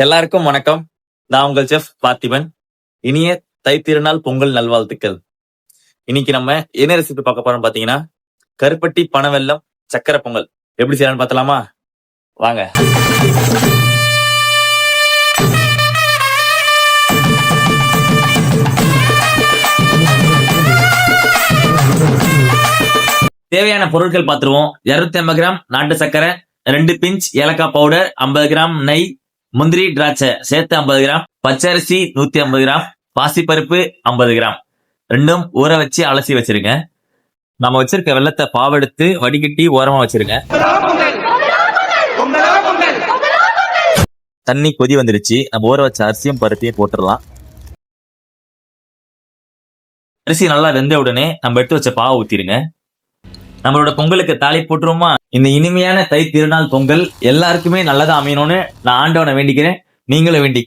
எல்லாருக்கும் வணக்கம். நான் உங்கள் செஃப் பார்த்திபன். இனிய தை திருநாள் பொங்கல் நல்வாழ்த்துக்கள். இன்னைக்கு நம்ம என்ன ரெசிபி பார்க்க போறோம் பாத்தீங்கன்னா, கருப்பட்டி பனவெல்லம் சக்கரை பொங்கல் எப்படி செய்யலாம்னு பார்த்தலாமா? வாங்க. தேவையான பொருட்கள் பார்த்துருவோம். 250 கிராம் நாட்டு சக்கரை, 2 பிஞ்ச் ஏலக்காய் பவுடர், 50 கிராம் நெய், முந்திரி திராட்சை சேர்த்து 50 கிராம், பச்சரிசி 150 கிராம், பாசிப்பருப்பு 50 கிராம், ரெண்டும் ஊற வச்சு அலசி வச்சிருங்க. நம்ம வச்சிருக்க வெள்ளத்தை பாவெடுத்து வடிகட்டி ஓரமா வச்சிருங்க. தண்ணி கொதி வந்துருச்சு. நம்ம ஊற வச்ச அரிசியும் பருப்பையும் போட்டுடலாம். அரிசி நல்லா வெந்த உடனே நம்ம எடுத்து வச்ச பாவை ஊத்திருங்க. நம்மளோட பொங்கலுக்கு தாலி போட்டுருமா. இந்த இனிமையான தை திருநாள் பொங்கல் எல்லாருக்குமே நல்லதா அமையணும்னு நான் ஆண்டவனை வேண்டிக்கிறேன். நீங்களும் வேண்டி